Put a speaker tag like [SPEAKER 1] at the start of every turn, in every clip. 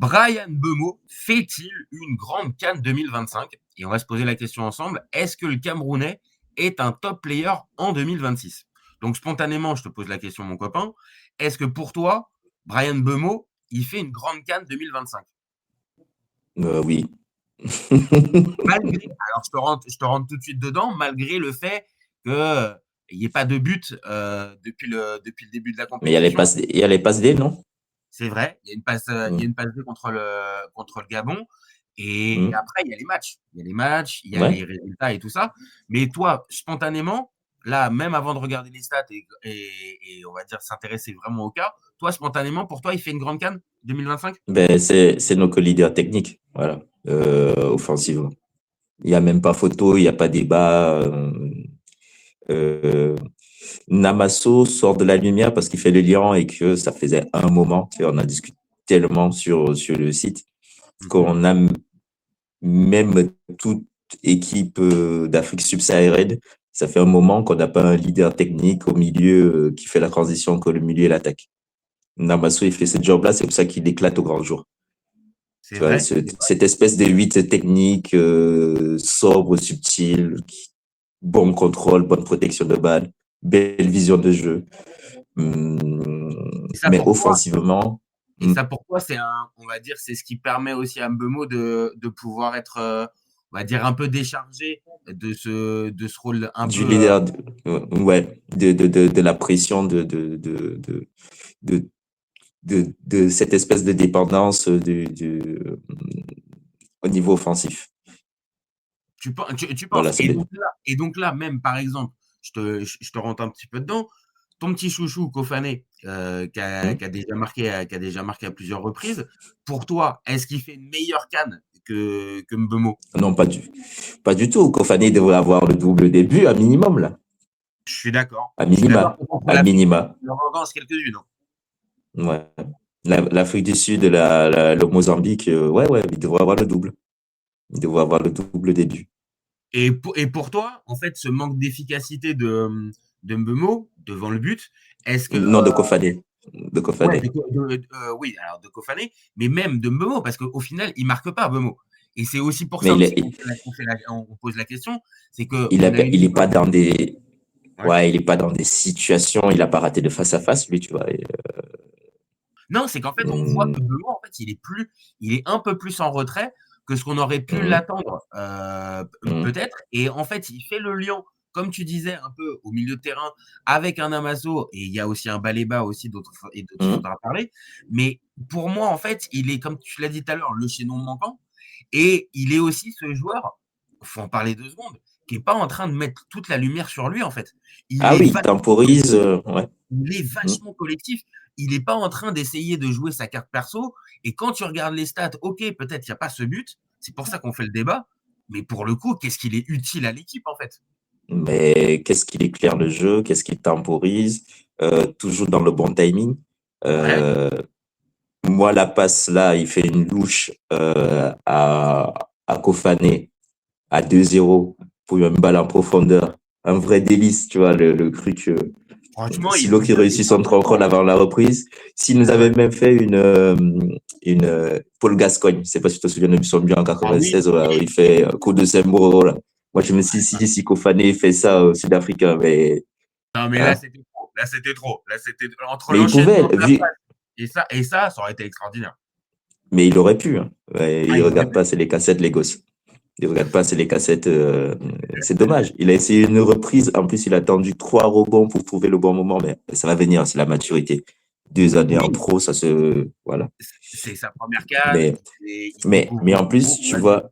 [SPEAKER 1] Bryan Mbeumo fait-il une grande CAN 2025? Et on va se poser la question ensemble. Est-ce que le Camerounais est un top player en 2026? Donc, spontanément, je te pose la question, mon copain. Est-ce que pour toi, Bryan Mbeumo, il fait une grande CAN 2025?
[SPEAKER 2] Oui.
[SPEAKER 1] Malgré, alors je te rentre tout de suite dedans, malgré le fait qu'il n'y ait pas de but depuis le début de la
[SPEAKER 2] Mais il y a les
[SPEAKER 1] compétition.
[SPEAKER 2] passes, il y a les passes D, non?
[SPEAKER 1] C'est vrai, il y a une passe D contre le Gabon. Et
[SPEAKER 2] Mm.
[SPEAKER 1] après, il y a les matchs. Il y a les matchs, il y a
[SPEAKER 2] Ouais.
[SPEAKER 1] les résultats et tout ça. Mais toi, spontanément, là, même avant de regarder les stats et on va dire s'intéresser vraiment au cas, toi, spontanément, pour toi, il fait une grande CAN 2025?
[SPEAKER 2] Ben, c'est nos co-leaders techniques, voilà, offensivement. Il n'y a même pas photo, il n'y a pas débat. Euh, Namasso sort de la lumière parce qu'il fait le lion et que ça faisait un moment, on a discuté tellement sur le site,
[SPEAKER 1] Mhm.
[SPEAKER 2] qu'on a même toute équipe d'Afrique subsaharienne, ça fait un moment qu'on n'a pas un leader technique au milieu qui fait la transition entre le milieu et l'attaque. Namasso, il fait ce job-là, c'est pour ça qu'il éclate au grand jour.
[SPEAKER 1] C'est
[SPEAKER 2] Tu vois,
[SPEAKER 1] vrai, c'est vrai.
[SPEAKER 2] cette espèce de 8 technique, sobre, subtil, bon contrôle, bonne protection de balle, belle vision de jeu.
[SPEAKER 1] Et ça,
[SPEAKER 2] Mais
[SPEAKER 1] pour toi,
[SPEAKER 2] offensivement,
[SPEAKER 1] Et ça, pour toi, on va dire, c'est ce qui permet aussi à Mbeumo de pouvoir être, on va dire, un peu déchargé de ce rôle un
[SPEAKER 2] du
[SPEAKER 1] peu.
[SPEAKER 2] leader, ouais, de la pression de, de cette espèce de dépendance au niveau offensif.
[SPEAKER 1] Tu
[SPEAKER 2] Voilà,
[SPEAKER 1] penses. Et donc là, même, par exemple, je te rentre un petit peu dedans. Ton petit chouchou Kofané, qui a,
[SPEAKER 2] Hmm.
[SPEAKER 1] qui a déjà marqué, qui a déjà marqué à plusieurs reprises, pour toi, est-ce qu'il fait une meilleure canne que Mbeumo?
[SPEAKER 2] Non, pas du tout. Kofané devrait avoir le double début, à minimum, là.
[SPEAKER 1] Je suis d'accord.
[SPEAKER 2] À
[SPEAKER 1] Je suis d'accord
[SPEAKER 2] minima.
[SPEAKER 1] que contre
[SPEAKER 2] À
[SPEAKER 1] l'Afrique,
[SPEAKER 2] minima.
[SPEAKER 1] il en revanche quelques-unes, hein.
[SPEAKER 2] Ouais. L'Afrique du Sud, le Mozambique, ouais, ouais, il devrait avoir le double. Il devrait avoir le double début.
[SPEAKER 1] Et pour toi, en fait, ce manque d'efficacité de Mbeumo devant le but, est-ce que.
[SPEAKER 2] Non, de Kofané. De
[SPEAKER 1] Ouais,
[SPEAKER 2] Kofané.
[SPEAKER 1] oui, alors de Kofané, mais même de Mbeumo, parce qu'au final, il marque pas Mbeumo. Et c'est aussi pour
[SPEAKER 2] Mais
[SPEAKER 1] ça
[SPEAKER 2] il
[SPEAKER 1] aussi
[SPEAKER 2] est,
[SPEAKER 1] qu'on pose la question, c'est qu'on
[SPEAKER 2] il,
[SPEAKER 1] a
[SPEAKER 2] est,
[SPEAKER 1] une
[SPEAKER 2] il est pas
[SPEAKER 1] époque.
[SPEAKER 2] dans des,
[SPEAKER 1] Ouais.
[SPEAKER 2] ouais, il est pas dans des situations, il a pas raté de face à face, lui, tu vois.
[SPEAKER 1] Non, c'est qu'en fait, on voit que Mbeumo, en fait, il est un peu plus en retrait que ce qu'on aurait pu
[SPEAKER 2] Mhm,
[SPEAKER 1] l'attendre,
[SPEAKER 2] mhm,
[SPEAKER 1] peut-être. Et en fait, il fait le lien, comme tu disais, un peu au milieu de terrain avec un Amazo. Et il y a aussi un Baleba aussi, et dont il
[SPEAKER 2] mhm,
[SPEAKER 1] faudra parler. Mais pour moi, en fait, il est, comme tu l'as dit tout à l'heure, le chaînon manquant. Et il est aussi ce joueur, il faut en parler 2 secondes, qui n'est pas en train de mettre toute la lumière sur lui, en fait. Il
[SPEAKER 2] ah
[SPEAKER 1] est
[SPEAKER 2] oui, il
[SPEAKER 1] vachement
[SPEAKER 2] temporise, ouais.
[SPEAKER 1] il est
[SPEAKER 2] Mhm,
[SPEAKER 1] vachement collectif. Il n'est pas en train d'essayer de jouer sa carte perso. Et quand tu regardes les stats, ok, peut-être il n'y a pas ce but. C'est pour ça qu'on fait le débat. Mais pour le coup, qu'est-ce qu'il est utile à l'équipe, en fait?
[SPEAKER 2] mais qu'est-ce qu'il éclaire le jeu, qu'est-ce qu'il temporise, toujours dans le bon timing.
[SPEAKER 1] Ouais.
[SPEAKER 2] Euh, Moi, la passe là, il fait une louche à Kofané à 2-0 pour une balle en profondeur. Un vrai délice, tu vois, le truc.
[SPEAKER 1] Franchement, il
[SPEAKER 2] Silo
[SPEAKER 1] faut
[SPEAKER 2] qui
[SPEAKER 1] dire qu'il
[SPEAKER 2] réussit
[SPEAKER 1] est pas
[SPEAKER 2] son contrôle
[SPEAKER 1] content.
[SPEAKER 2] avant la reprise. S'il nous avait même fait Paul Gascoigne, je sais pas si tu te souviens de son but en
[SPEAKER 1] Ah oui,
[SPEAKER 2] 96, où
[SPEAKER 1] oui.
[SPEAKER 2] il fait un coup de symbole. Là. Moi, je me suis dit, si Kofané fait ça au Sud-Africain,
[SPEAKER 1] Non, mais là,
[SPEAKER 2] hein.
[SPEAKER 1] c'était trop. Là, c'était trop. Là, c'était entre
[SPEAKER 2] Mais il
[SPEAKER 1] l'enchaînement
[SPEAKER 2] pouvait,
[SPEAKER 1] de la
[SPEAKER 2] vu,
[SPEAKER 1] passe et ça aurait été extraordinaire.
[SPEAKER 2] mais il aurait pu. Hein. Ouais,
[SPEAKER 1] Ah,
[SPEAKER 2] il
[SPEAKER 1] il aurait
[SPEAKER 2] regarde
[SPEAKER 1] pu.
[SPEAKER 2] pas, c'est les cassettes, les gosses. Il regarde pas, c'est les cassettes. C'est dommage. Il a essayé une reprise. En plus, il a attendu 3 rebonds pour trouver le bon moment. Mais ça va venir, c'est la maturité. 2 années en
[SPEAKER 1] Oui,
[SPEAKER 2] pro, ça se. Voilà.
[SPEAKER 1] c'est sa première canne.
[SPEAKER 2] Mais,
[SPEAKER 1] Il
[SPEAKER 2] mais
[SPEAKER 1] découvre
[SPEAKER 2] en plus,
[SPEAKER 1] beaucoup.
[SPEAKER 2] tu
[SPEAKER 1] Vas-y.
[SPEAKER 2] vois,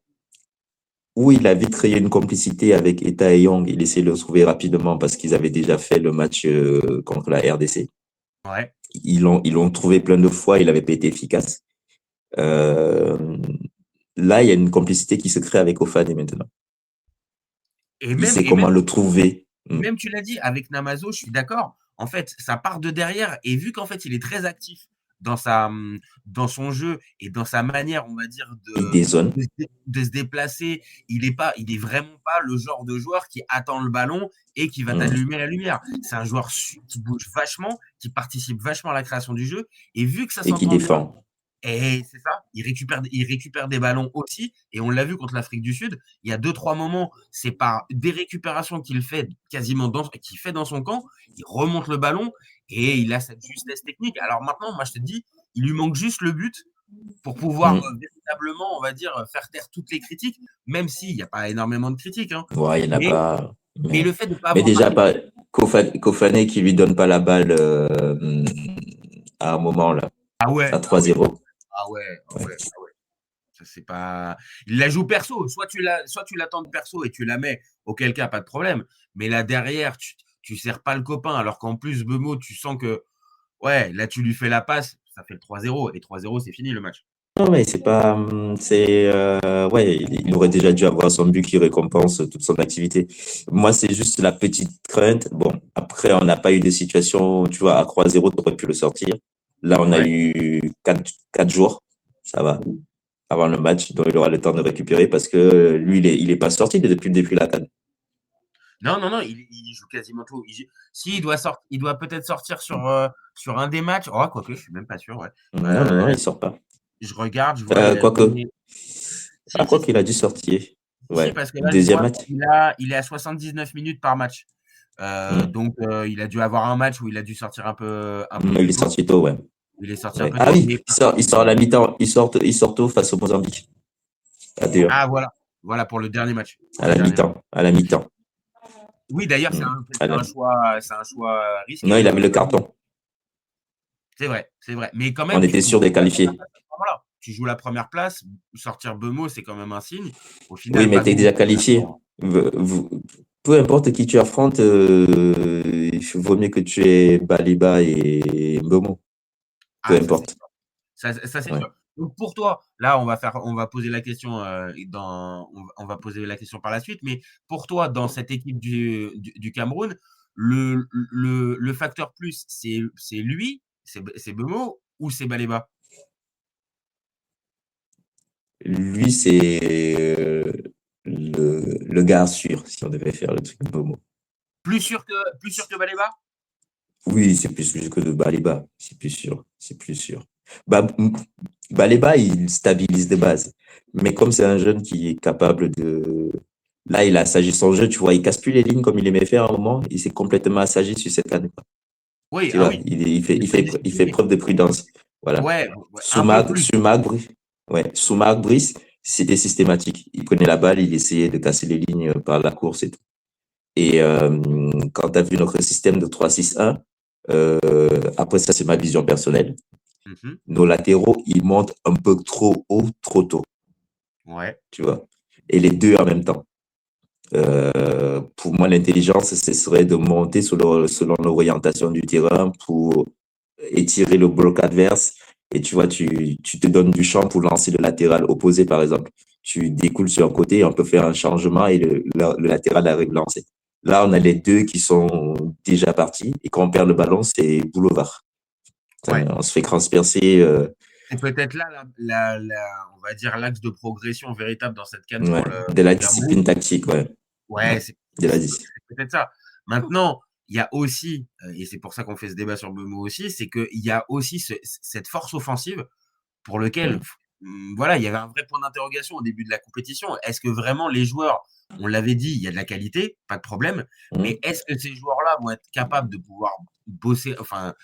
[SPEAKER 2] où il a vite créé une complicité avec Eta et Young, il essayait de le trouver rapidement parce qu'ils avaient déjà fait le match contre la RDC.
[SPEAKER 1] Ouais.
[SPEAKER 2] Ils l'ont trouvé plein de fois, il n'avait pas été efficace. Euh, Là, il y a une complicité qui se crée avec Ofane maintenant.
[SPEAKER 1] Et
[SPEAKER 2] Il
[SPEAKER 1] même,
[SPEAKER 2] sait
[SPEAKER 1] et même
[SPEAKER 2] comment le trouver.
[SPEAKER 1] Même tu l'as dit, avec Namazo, je suis d'accord. En fait, ça part de derrière. Et vu qu'en fait, il est très actif dans son jeu et dans sa manière, on va dire,
[SPEAKER 2] Il dézone.
[SPEAKER 1] de se déplacer, il est vraiment pas le genre de joueur qui attend le ballon et qui va
[SPEAKER 2] Mm.
[SPEAKER 1] t'allumer la lumière. C'est un joueur qui bouge vachement, qui participe vachement à la création du jeu. Et vu que ça
[SPEAKER 2] Et qui
[SPEAKER 1] s'entend bien
[SPEAKER 2] défend.
[SPEAKER 1] Et c'est ça, il récupère des ballons aussi. Et on l'a vu contre l'Afrique du Sud. Il y a deux, trois moments, c'est par des récupérations qu'il fait qu'il fait dans son camp. Il remonte le ballon et il a cette justesse technique. Alors maintenant, moi, je te dis, il lui manque juste le but pour pouvoir
[SPEAKER 2] Mm.
[SPEAKER 1] véritablement, on va dire, faire taire toutes les critiques, même s'il n'y a pas énormément de critiques. Hein.
[SPEAKER 2] Ouais, il n'y en a
[SPEAKER 1] Mais,
[SPEAKER 2] pas.
[SPEAKER 1] mais le fait de ne pas
[SPEAKER 2] Mais
[SPEAKER 1] avoir
[SPEAKER 2] déjà,
[SPEAKER 1] marqué.
[SPEAKER 2] pas Kofané qui lui donne pas la balle à un moment, là,
[SPEAKER 1] Ah ouais,
[SPEAKER 2] à
[SPEAKER 1] ah oui,
[SPEAKER 2] 3-0.
[SPEAKER 1] ah ouais, ah
[SPEAKER 2] Ouais.
[SPEAKER 1] ouais. Ça, c'est pas. Il la joue perso. Soit tu l'attends de perso et tu la mets, auquel cas, pas de problème. Mais là, derrière, tu sers pas le copain, alors qu'en plus, Bemo, tu sens que, ouais, là, tu lui fais la passe, ça fait le 3-0. Et 3-0, c'est fini le match.
[SPEAKER 2] Non, mais c'est pas. Ouais, il aurait déjà dû avoir son but qui récompense toute son activité. Moi, c'est juste la petite crainte. Bon, après, on n'a pas eu de situation, tu vois, à 3-0, tu aurais pu le sortir. Là, on a
[SPEAKER 1] Ouais.
[SPEAKER 2] eu 4 jours, ça va, avant le match, donc il aura le temps de récupérer parce que lui, il est pas sorti depuis le début de la CAN.
[SPEAKER 1] Non, non, non, il joue quasiment tout. Si, il doit peut-être sortir sur un des matchs. Oh, quoique, je suis même pas sûr, ouais.
[SPEAKER 2] Non, non,
[SPEAKER 1] Euh,
[SPEAKER 2] non, il sort pas.
[SPEAKER 1] je regarde, je vois, il a
[SPEAKER 2] Quoique,
[SPEAKER 1] joué.
[SPEAKER 2] ah,
[SPEAKER 1] Si,
[SPEAKER 2] quoi
[SPEAKER 1] si,
[SPEAKER 2] qu'il
[SPEAKER 1] si.
[SPEAKER 2] a dû sortir.
[SPEAKER 1] Si,
[SPEAKER 2] Ouais,
[SPEAKER 1] parce que là, je
[SPEAKER 2] deuxième
[SPEAKER 1] vois,
[SPEAKER 2] match.
[SPEAKER 1] il est à 79 minutes par match.
[SPEAKER 2] Hmm.
[SPEAKER 1] Donc, il a dû avoir un match où il a dû sortir un peu
[SPEAKER 2] Il
[SPEAKER 1] plus
[SPEAKER 2] est
[SPEAKER 1] tôt.
[SPEAKER 2] sorti tôt, ouais.
[SPEAKER 1] Il est sorti un
[SPEAKER 2] Ouais.
[SPEAKER 1] peu
[SPEAKER 2] Ah
[SPEAKER 1] tôt.
[SPEAKER 2] oui,
[SPEAKER 1] Mais
[SPEAKER 2] il sort à la mi-temps. Il sort tôt face au Mozambique. À 2-1.
[SPEAKER 1] ah, voilà. Voilà pour le dernier match. Pour
[SPEAKER 2] À
[SPEAKER 1] le
[SPEAKER 2] la
[SPEAKER 1] dernier match.
[SPEAKER 2] mi-temps. À la mi-temps.
[SPEAKER 1] Oui, d'ailleurs,
[SPEAKER 2] Hmm. À la-
[SPEAKER 1] c'est un choix
[SPEAKER 2] Non,
[SPEAKER 1] risqué
[SPEAKER 2] il
[SPEAKER 1] de
[SPEAKER 2] avait le
[SPEAKER 1] mettre Bemo.
[SPEAKER 2] carton.
[SPEAKER 1] C'est vrai, c'est vrai. Mais quand
[SPEAKER 2] On
[SPEAKER 1] même, tu
[SPEAKER 2] était
[SPEAKER 1] joues
[SPEAKER 2] sûr des
[SPEAKER 1] la première
[SPEAKER 2] qualifiés.
[SPEAKER 1] place à ce moment-là. Tu joues la première place, sortir Bemo, c'est quand même un signe. Au
[SPEAKER 2] Oui,
[SPEAKER 1] final,
[SPEAKER 2] mais t'es
[SPEAKER 1] Bazoum,
[SPEAKER 2] déjà qualifié. Peu importe qui tu affrontes, il vaut mieux que tu aies Baliba et Mbomo. Peu
[SPEAKER 1] ah, ça c'est
[SPEAKER 2] importe.
[SPEAKER 1] sûr. Ça, c'est
[SPEAKER 2] Ouais.
[SPEAKER 1] sûr. Donc pour toi, là, on va poser la question on va poser la question par la suite. Mais pour toi, dans cette équipe du Cameroun, le facteur plus, c'est lui, c'est Bemo ou c'est Baleba?
[SPEAKER 2] Lui, c'est le gars sûr, si on devait faire le truc Mbomo.
[SPEAKER 1] Plus sûr que Baleba?
[SPEAKER 2] Oui, c'est plus sûr que de Baliba. C'est plus sûr. C'est plus sûr. Bah, Baleba, il stabilise de base. Mais comme c'est un jeune qui est capable de. Là, il a assagi son jeu, tu vois, il casse plus les lignes comme il aimait faire à un moment. Il s'est complètement assagi sur cette année.
[SPEAKER 1] Oui,
[SPEAKER 2] Tu
[SPEAKER 1] ah
[SPEAKER 2] vois,
[SPEAKER 1] oui.
[SPEAKER 2] il fait preuve de prudence. Voilà.
[SPEAKER 1] Ouais, ouais,
[SPEAKER 2] Sous
[SPEAKER 1] un peu
[SPEAKER 2] Marc,
[SPEAKER 1] plus.
[SPEAKER 2] sous Marc, ouais, sous Marc Brice, c'était systématique. Il prenait la balle, il essayait de casser les lignes par la course et tout. Et quand tu as vu notre système de 3-6-1, après ça, c'est ma vision personnelle.
[SPEAKER 1] Mhm.
[SPEAKER 2] Nos latéraux, ils montent un peu trop haut, trop tôt,
[SPEAKER 1] Ouais,
[SPEAKER 2] tu vois. Et les deux en même temps. Pour moi, l'intelligence, ce serait de monter selon l'orientation du terrain pour étirer le bloc adverse. Et tu vois, tu te donnes du champ pour lancer le latéral opposé, par exemple. Tu découles sur un côté, on peut faire un changement et le latéral arrive lancé. Là, on a les deux qui sont déjà partis. Et quand on perd le ballon, c'est boulevard.
[SPEAKER 1] ouais.
[SPEAKER 2] On se fait transpercer.
[SPEAKER 1] C'est peut-être là, on va dire, l'axe de progression véritable dans cette CAN
[SPEAKER 2] Ouais,
[SPEAKER 1] pour le
[SPEAKER 2] de la discipline
[SPEAKER 1] Cameroun.
[SPEAKER 2] tactique, ouais.
[SPEAKER 1] Ouais,
[SPEAKER 2] Ouais, de la discipline.
[SPEAKER 1] c'est peut-être ça. Maintenant, il y a aussi, et c'est pour ça qu'on fait ce débat sur Bemo aussi, c'est qu'il y a aussi cette force offensive pour lequel, voilà, il y avait un vrai point d'interrogation au début de la compétition. Est-ce que vraiment les joueurs, on l'avait dit, il y a de la qualité, pas de problème, mais est-ce que ces joueurs-là vont être capables de pouvoir bosser, enfin,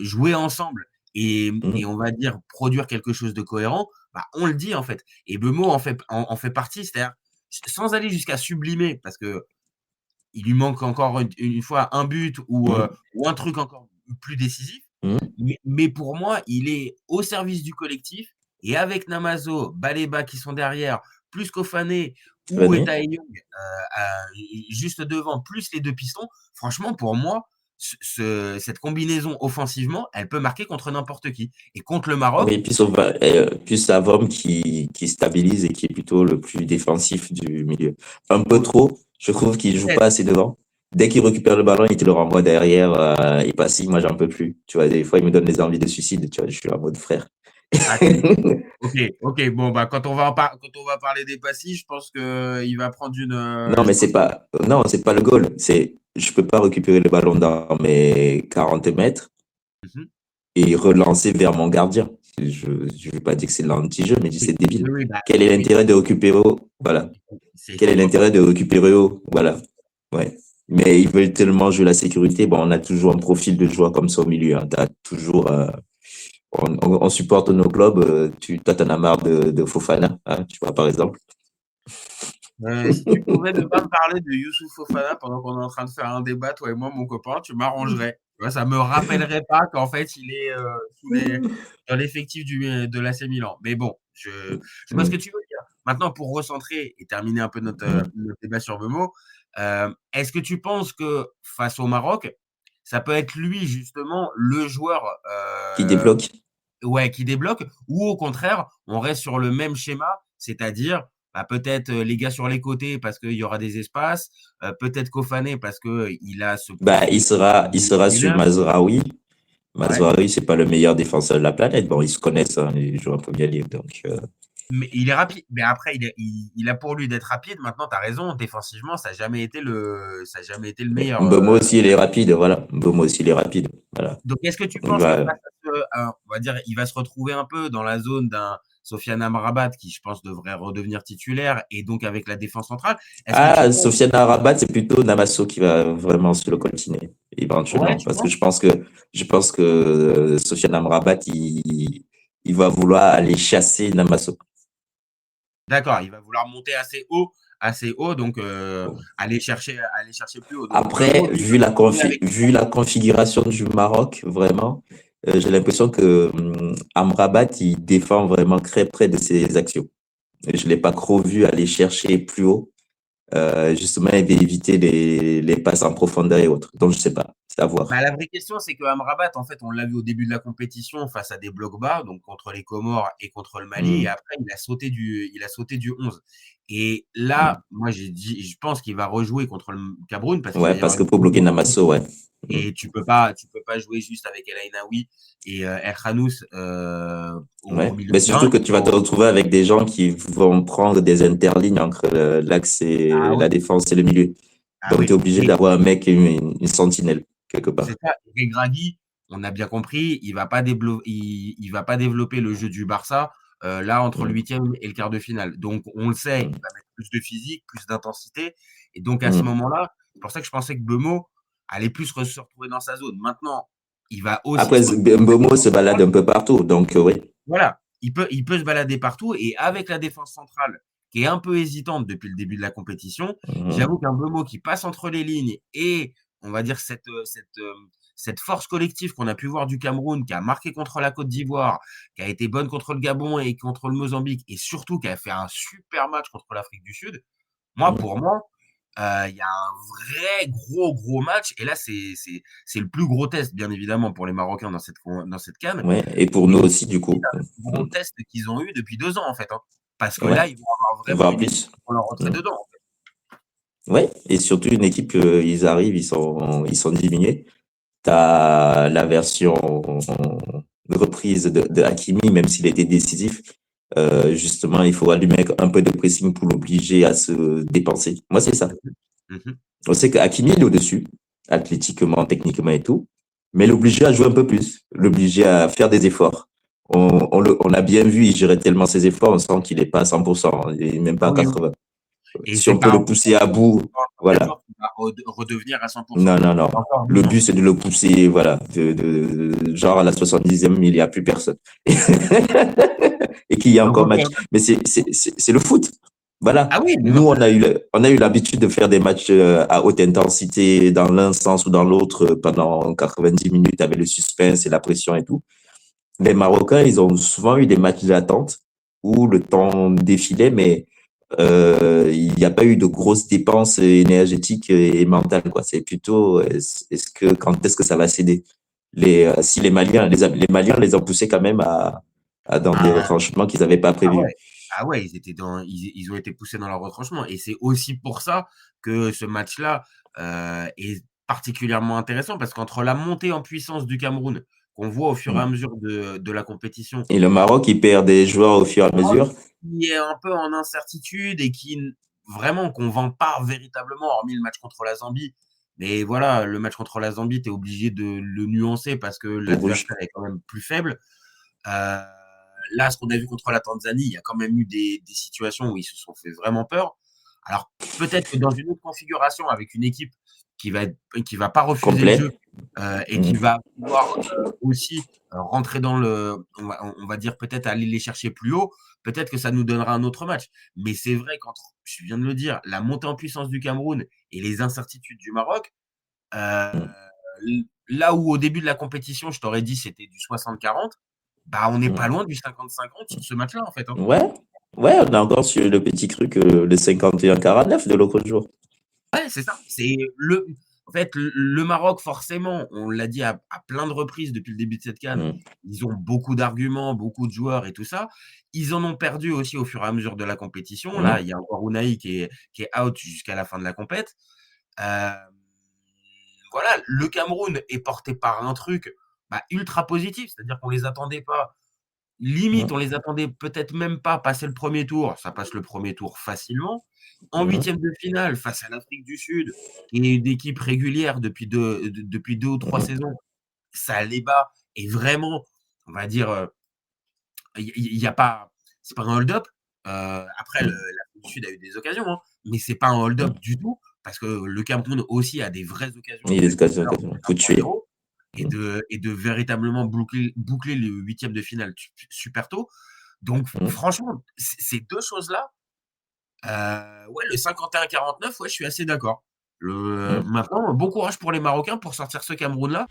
[SPEAKER 1] jouer ensemble et on va dire produire quelque chose de cohérent? Bah, on le dit en fait. Et Bemo en fait partie, c'est-à-dire sans aller jusqu'à sublimer, parce que il lui manque encore une fois un but ou un truc encore plus décisif. Mais pour moi, il est au service du collectif. Et avec Namazo, Baleba qui sont derrière, plus Kofané ou
[SPEAKER 2] Venez.
[SPEAKER 1] Etae Young juste devant, plus les deux pistons, franchement, pour moi, cette combinaison offensivement, elle peut marquer contre n'importe qui. Et contre le Maroc,
[SPEAKER 2] Oui, plus Avom qui stabilise et qui est plutôt le plus défensif du milieu. Un peu trop, je trouve qu'il joue pas
[SPEAKER 1] peut-être.
[SPEAKER 2] assez devant. Dès qu'il récupère le ballon, il te le renvoie derrière et passif. Moi, j'en peux plus. Tu vois, des fois, il me donne des envies de suicide. Tu vois, je suis en mode frère.
[SPEAKER 1] Ah, ok, ok. Bon, bah, quand on va parler des passifs, je pense qu'il va prendre
[SPEAKER 2] Non, mais
[SPEAKER 1] je pense.
[SPEAKER 2] c'est pas le goal. Je peux pas récupérer le ballon dans mes 40 mètres
[SPEAKER 1] Mhm.
[SPEAKER 2] et relancer vers mon gardien. Je ne veux pas dire que c'est l'anti-jeu, mais c'est
[SPEAKER 1] Oui,
[SPEAKER 2] débile.
[SPEAKER 1] oui, oui, bah,
[SPEAKER 2] Quel est
[SPEAKER 1] oui,
[SPEAKER 2] l'intérêt de récupérer haut? Voilà.
[SPEAKER 1] c'est
[SPEAKER 2] Quel est
[SPEAKER 1] effectivement.
[SPEAKER 2] l'intérêt de récupérer haut? Voilà. Ouais. Mais ils veulent tellement jouer la sécurité. Bon, on a toujours un profil de joueur comme ça au milieu. Hein. T'as toujours, on supporte nos clubs. Toi, t'en as marre de Fofana, hein, tu vois, par exemple.
[SPEAKER 1] Si tu pouvais ne pas me parler de Youssouf Fofana pendant qu'on est en train de faire un débat, toi et moi, mon copain, tu m'arrangerais. Tu vois, ça me rappellerait pas qu'en fait, il est dans l'effectif de l'AC Milan. Mais bon, je vois ce que
[SPEAKER 2] Mm,
[SPEAKER 1] tu veux dire. Maintenant, pour recentrer et terminer un peu
[SPEAKER 2] mm.
[SPEAKER 1] notre débat sur Bemo, est-ce que tu penses que face au Maroc, ça peut être lui justement le joueur
[SPEAKER 2] Qui débloque?
[SPEAKER 1] ouais, qui débloque, ou au contraire, on reste sur le même schéma, c'est-à-dire bah, peut-être les gars sur les côtés parce qu'il y aura des espaces, peut-être Kofané parce qu'il a ce
[SPEAKER 2] Bah,
[SPEAKER 1] profil
[SPEAKER 2] il sera sur
[SPEAKER 1] titulaire.
[SPEAKER 2] Mazraoui.
[SPEAKER 1] Ouais.
[SPEAKER 2] Mazraoui, c'est pas le meilleur défenseur de la planète. Bon, ils se connaissent, hein, ils jouent en Premier League. Donc,
[SPEAKER 1] Mais il est rapide. Mais après, il a pour lui d'être rapide. Maintenant, tu as raison, défensivement, ça a jamais été le
[SPEAKER 2] mais
[SPEAKER 1] meilleur.
[SPEAKER 2] Mbeumo aussi, il est rapide. Voilà. Mbeumo aussi, il est rapide. Voilà.
[SPEAKER 1] Donc, est-ce que tu
[SPEAKER 2] Il
[SPEAKER 1] penses que
[SPEAKER 2] va,
[SPEAKER 1] face à on va dire, il va se retrouver un peu dans la zone d'un Sofiane Amrabat qui, je pense, devrait redevenir titulaire et donc avec la défense centrale, est-ce que tu
[SPEAKER 2] Ah,
[SPEAKER 1] penses,
[SPEAKER 2] Sofiane Rabat, c'est plutôt Namasso qui va vraiment se le coltiner,
[SPEAKER 1] ouais,
[SPEAKER 2] éventuellement.
[SPEAKER 1] tu
[SPEAKER 2] Parce que
[SPEAKER 1] penses?
[SPEAKER 2] je pense que Sofiane Amrabat, il va vouloir aller chasser Namasso.
[SPEAKER 1] D'accord, il va vouloir monter assez haut, donc aller chercher plus haut. Donc
[SPEAKER 2] Après,
[SPEAKER 1] Bemo, lui, va jouer avec les
[SPEAKER 2] vu la configuration du Maroc, vraiment, j'ai l'impression que Amrabat, il défend vraiment très près de ses actions. Je ne l'ai pas trop vu aller chercher plus haut. Justement, il veut éviter les passes en profondeur et autres. Donc, je sais pas. C'est à voir.
[SPEAKER 1] bah, la vraie question, c'est que Amrabat, en fait, on l'a vu au début de la compétition face à des blocs bas, donc contre les Comores et contre le Mali, et
[SPEAKER 2] Mm.
[SPEAKER 1] après, il a sauté du 11. Et là,
[SPEAKER 2] Mm.
[SPEAKER 1] moi, j'ai dit, je pense qu'il va rejouer contre le Cameroun parce qu'il va
[SPEAKER 2] Ouais,
[SPEAKER 1] y
[SPEAKER 2] parce
[SPEAKER 1] avoir
[SPEAKER 2] que
[SPEAKER 1] une
[SPEAKER 2] pour
[SPEAKER 1] grosse
[SPEAKER 2] bloquer
[SPEAKER 1] défense.
[SPEAKER 2] Namasso, ouais. Mm.
[SPEAKER 1] Et tu peux pas jouer juste avec El Ainaoui et El Khanous au
[SPEAKER 2] Ouais.
[SPEAKER 1] milieu
[SPEAKER 2] Mais
[SPEAKER 1] de terrain.
[SPEAKER 2] surtout que tu vas te retrouver avec des gens qui vont prendre des interlignes entre l'axe
[SPEAKER 1] Ah
[SPEAKER 2] et
[SPEAKER 1] oui,
[SPEAKER 2] la défense et le milieu.
[SPEAKER 1] ah
[SPEAKER 2] Donc, tu
[SPEAKER 1] oui.
[SPEAKER 2] es obligé
[SPEAKER 1] Et
[SPEAKER 2] d'avoir un mec et une sentinelle, quelque
[SPEAKER 1] c'est
[SPEAKER 2] part.
[SPEAKER 1] ça. Regragui, on a bien compris, il va pas développer le jeu du Barça là entre le
[SPEAKER 2] Mm.
[SPEAKER 1] huitième et le quart de finale. Donc on le sait, il
[SPEAKER 2] Mm.
[SPEAKER 1] va mettre plus de physique, plus d'intensité. Et donc à ce
[SPEAKER 2] Mm.
[SPEAKER 1] moment-là, c'est pour ça que je pensais que Bemo allait plus se retrouver dans sa zone. Maintenant, il va aussi
[SPEAKER 2] Après,
[SPEAKER 1] se retrouver dans la
[SPEAKER 2] Mbomo se
[SPEAKER 1] défense
[SPEAKER 2] balade
[SPEAKER 1] centrale.
[SPEAKER 2] un peu partout. Donc, oui.
[SPEAKER 1] Voilà, il peut se balader partout et avec la défense centrale qui est un peu hésitante depuis le début de la compétition,
[SPEAKER 2] Mm.
[SPEAKER 1] j'avoue qu'un Mbeumo qui passe entre les lignes et on va dire cette force collective qu'on a pu voir du Cameroun, qui a marqué contre la Côte d'Ivoire, qui a été bonne contre le Gabon et contre le Mozambique et surtout qui a fait un super match contre l'Afrique du Sud.
[SPEAKER 2] Mm.
[SPEAKER 1] Pour moi, il y a un vrai gros match et là c'est le plus gros test bien évidemment pour les Marocains dans cette CAN.
[SPEAKER 2] Ouais. Et pour nous
[SPEAKER 1] Et
[SPEAKER 2] aussi, du
[SPEAKER 1] c'est
[SPEAKER 2] coup.
[SPEAKER 1] un plus gros
[SPEAKER 2] Mm.
[SPEAKER 1] test qu'ils ont eu depuis 2 ans, en fait. Hein. Parce que
[SPEAKER 2] Ouais.
[SPEAKER 1] là, ils vont avoir vraiment
[SPEAKER 2] Voire
[SPEAKER 1] une équipe
[SPEAKER 2] plus.
[SPEAKER 1] pour leur rentrer
[SPEAKER 2] Mm.
[SPEAKER 1] dedans. En fait.
[SPEAKER 2] Ouais. Et surtout, une équipe, ils arrivent, ils sont diminués. Tu as la version reprise de Hakimi, même s'il était décisif. Justement, il faudra lui mettre un peu de pressing pour l'obliger à se dépenser. Moi, c'est ça.
[SPEAKER 1] Mhm.
[SPEAKER 2] On sait que Hakimi, il est au-dessus, athlétiquement, techniquement et tout, mais l'obliger à jouer un peu plus, l'obliger à faire des efforts. On a bien vu, il gérait tellement ses efforts, on sent qu'il n'est pas à 100%, il n'est même pas
[SPEAKER 1] Ah
[SPEAKER 2] à
[SPEAKER 1] oui, oui.
[SPEAKER 2] 80.
[SPEAKER 1] Et
[SPEAKER 2] Si
[SPEAKER 1] c'est
[SPEAKER 2] on peut
[SPEAKER 1] pas
[SPEAKER 2] le pousser à bout,
[SPEAKER 1] un
[SPEAKER 2] voilà.
[SPEAKER 1] indicateur qui va redevenir à 100%.
[SPEAKER 2] Non, non, non.
[SPEAKER 1] C'est encore
[SPEAKER 2] Le
[SPEAKER 1] 12
[SPEAKER 2] but,
[SPEAKER 1] ans.
[SPEAKER 2] c'est de le pousser, voilà, genre à la 70e, il n'y a plus personne. Et qu'il y a
[SPEAKER 1] Donc,
[SPEAKER 2] encore
[SPEAKER 1] ok.
[SPEAKER 2] match. Mais c'est le foot. Voilà.
[SPEAKER 1] Ah oui, non,
[SPEAKER 2] Nous,
[SPEAKER 1] non.
[SPEAKER 2] on a eu l'habitude de faire des matchs à haute intensité dans l'un sens ou dans l'autre pendant 90 minutes avec le suspense et la pression et tout. Les Marocains, ils ont souvent eu des matchs d'attente où le temps défilait, mais il n'y a pas eu de grosses dépenses énergétiques et mentales, quoi. C'est plutôt, quand est-ce que ça va céder? Si les Maliens les ont poussés quand même dans des
[SPEAKER 1] Ah,
[SPEAKER 2] retranchements qu'ils n'avaient pas
[SPEAKER 1] ah
[SPEAKER 2] prévus.
[SPEAKER 1] ouais. Ah ouais, ils ont été poussés dans leur retranchement. Et c'est aussi pour ça que ce match-là est particulièrement intéressant parce qu'entre la montée en puissance du Cameroun, qu'on voit au fur et à
[SPEAKER 2] Mm.
[SPEAKER 1] mesure de la compétition,
[SPEAKER 2] Et le Maroc, il perd des joueurs au fur et à
[SPEAKER 1] Maroc
[SPEAKER 2] mesure.
[SPEAKER 1] qui est un peu en incertitude et qui vraiment qu'on vend pas véritablement, hormis le match contre la Zambie. Mais voilà, le match contre la Zambie, tu es obligé de le nuancer parce que
[SPEAKER 2] Rouge.
[SPEAKER 1] l'adversaire est quand même plus faible. Euh, Là, ce qu'on a vu contre la Tanzanie, il y a quand même eu des situations où ils se sont fait vraiment peur. Alors, peut-être que dans une autre configuration, avec une équipe qui va pas refuser le
[SPEAKER 2] Complet.
[SPEAKER 1] jeu et qui
[SPEAKER 2] Mhm.
[SPEAKER 1] va pouvoir aussi rentrer dans on va dire peut-être aller les chercher plus haut, peut-être que ça nous donnera un autre match. Mais c'est vrai qu'entre, je viens de le dire, la montée en puissance du Cameroun et les incertitudes du Maroc, euh, là où au début de la compétition, je t'aurais dit c'était du 60-40, bah on n'est pas
[SPEAKER 2] Mhm.
[SPEAKER 1] loin du 50-50 sur ce match-là en fait, hein.
[SPEAKER 2] Ouais, ouais, on a encore sur le petit truc, le 51-49 de l'autre jour.
[SPEAKER 1] Ouais, c'est ça. En fait, le Maroc, forcément, on l'a dit à plein de reprises depuis le début de cette CAN,
[SPEAKER 2] Mhm.
[SPEAKER 1] ils ont beaucoup d'arguments, beaucoup de joueurs et tout ça. Ils en ont perdu aussi au fur et à mesure de la compétition. Là, il y
[SPEAKER 2] Mhm.
[SPEAKER 1] a encore Unai qui est out jusqu'à la fin de la compète. Euh, voilà, le Cameroun est porté par un truc ultra positif, c'est-à-dire qu'on les attendait pas. Limite, on
[SPEAKER 2] Mhm.
[SPEAKER 1] les attendait peut-être même pas passer le premier tour. Ça passe le premier tour facilement. En
[SPEAKER 2] Mhm.
[SPEAKER 1] huitième de finale, face à l'Afrique du Sud, qui est une équipe régulière depuis 2 ou 3 saisons, ça les bat. Et vraiment, on va dire, il y a pas, c'est pas un hold-up. Après,
[SPEAKER 2] Mhm.
[SPEAKER 1] l'Afrique du Sud a eu des occasions, hein, mais c'est pas un hold-up
[SPEAKER 2] Mhm.
[SPEAKER 1] du tout, parce que le Cameroun aussi a des vraies occasions
[SPEAKER 2] Il
[SPEAKER 1] de
[SPEAKER 2] y a des
[SPEAKER 1] mettre
[SPEAKER 2] occasions,
[SPEAKER 1] leur
[SPEAKER 2] occasions.
[SPEAKER 1] but à
[SPEAKER 2] Faut tuer.
[SPEAKER 1] 3-0
[SPEAKER 2] Mhm.
[SPEAKER 1] et de véritablement boucler le huitième de finale super tôt. Donc,
[SPEAKER 2] Mhm.
[SPEAKER 1] franchement, ces deux choses-là, ouais, le 51-49, ouais, je suis assez d'accord.
[SPEAKER 2] Mhm.
[SPEAKER 1] Maintenant, bon courage pour les Marocains pour sortir ce Cameroun-là.